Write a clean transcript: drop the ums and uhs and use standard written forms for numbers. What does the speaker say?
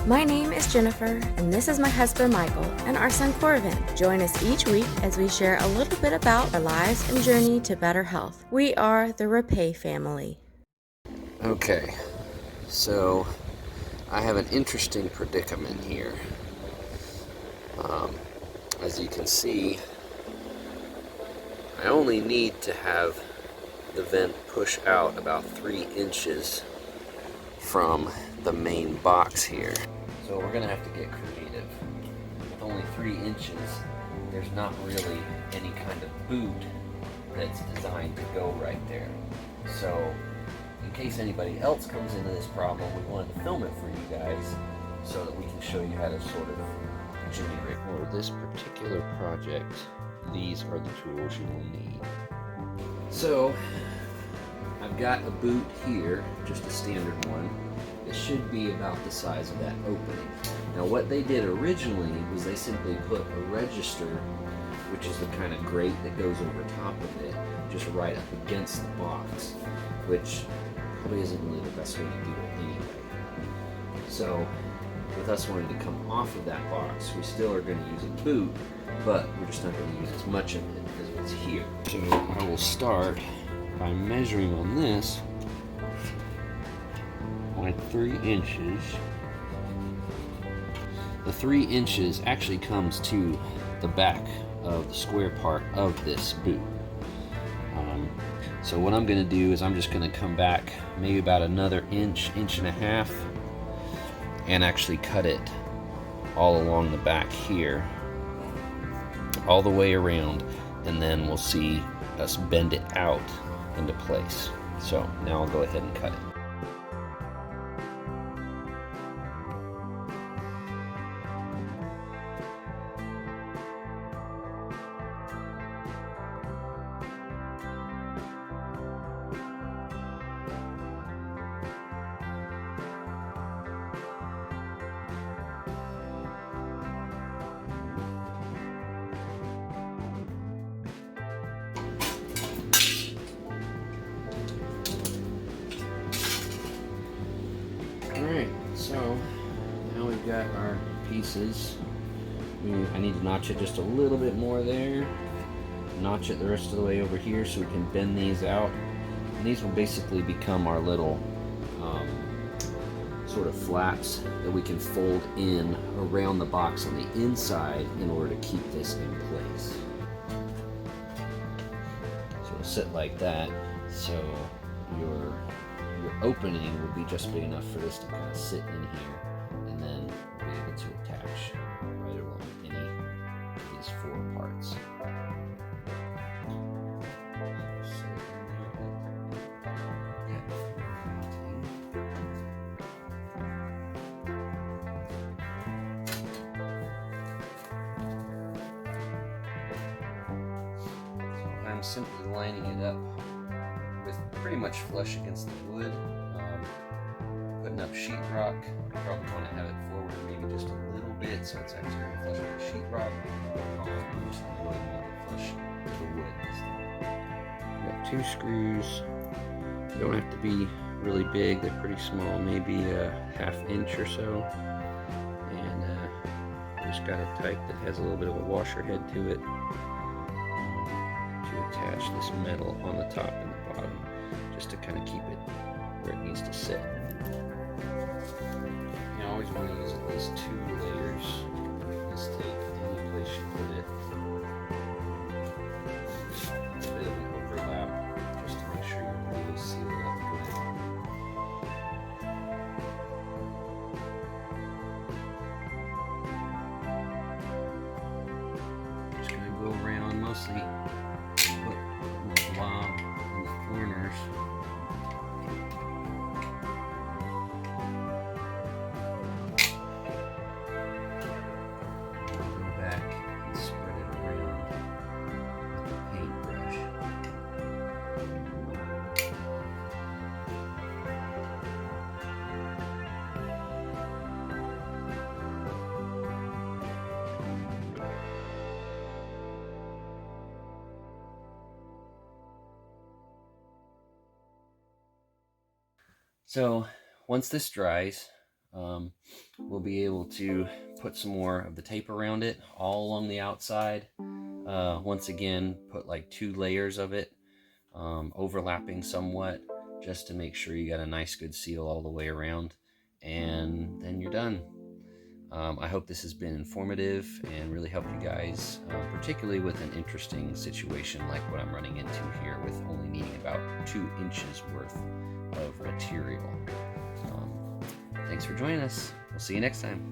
My name is Jennifer, and this is my husband Michael and our son Corvin. Join us each week as we share a little bit about our lives and journey to better health. We are the Rapay family. Okay, so I have an interesting predicament here. As you can see, I only need to have the vent push out about 3 inches from the main box here. So we're gonna have to get creative. With only 3 inches, there's not really any kind of boot that's designed to go right there. So in case anybody else comes into this problem, we wanted to film it for you guys so that we can show you how to sort of generate. For this particular project, these are the tools you will need. So I've got a boot here, just a standard one. It should be about the size of that opening. Now what they did originally was they simply put a register, which is the kind of grate that goes over top of it, just right up against the box, which probably isn't really the best way to do it anyway. So with us wanting to come off of that box, we still are going to use a boot, but we're just not going to use as much of it as what's here. So I will start by measuring on this my 3 inches. The 3 inches actually comes to the back of the square part of this boot. So what I'm going to do is I'm just going to come back maybe about another inch, inch and a half, and actually cut it all along the back here, all the way around, and then we'll see us bend it out into place. So now I'll go ahead and cut it. Alright, so now we've got our pieces. I need to notch it just a little bit more there. Notch it the rest of the way over here so we can bend these out. And these will basically become our little sort of flaps that we can fold in around the box on the inside in order to keep this in place. So it'll sit like that. So your opening would be just big enough for this to kind of sit in here, and then be able to attach right along any of these 4 parts. So I'm simply lining it up with pretty much flush against the wood, putting up sheetrock. I probably want to have it forward maybe just a little bit so it's actually going to flush with the sheetrock. Just the wood and flush to the wood. Got 2 screws. They don't have to be really big, they're pretty small, maybe a ½ inch or so. And I just got a type that has a little bit of a washer head to it to attach this metal on the top and the bottom, just to kind of keep it where it needs to sit. You always want to use at least 2 layers of this tape any place you put it. A bit of an overlap just to make sure you really seal it up good. Just going to go around mostly. Blob in the corners. Go back and spread it around with the paintbrush. So once this dries, We'll be able to put some more of the tape around it all along the outside. Once again, put like 2 layers of it, overlapping somewhat, just to make sure you got a nice good seal all the way around, and then you're done. I hope this has been informative and really helped you guys, particularly with an interesting situation like what I'm running into here with only needing about 2 inches worth of material. Thanks for joining us. We'll see you next time.